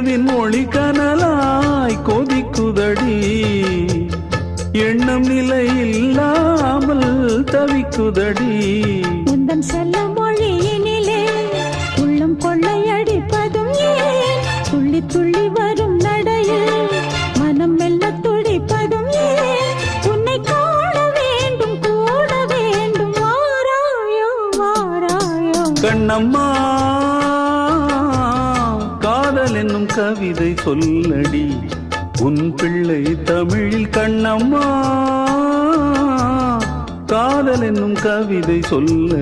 நிலவின் ஒளி கனலாய் கொதிக்குதடி எண்ணம் நிலை இல்லாமல் தவிக்குதடி உந்தன் செல்ல மொழியினிலே உள்ளம் கொள்ளையடிப்பதும் ஏன் துள்ளி துள்ளி வரும் நடையில் மனம் மெல்ல துடிப்பதும் ஏன் உன்னை காண வேண்டும் கூட வேண்டும் வாராயோ வாராயோ கண்ணம்மா காதல் என்னும் கவிதை சொல்லடி உன் பிள்ளை தமிழில் கண்ணம்மா காதல் என்னும் கவிதை சொல்லடி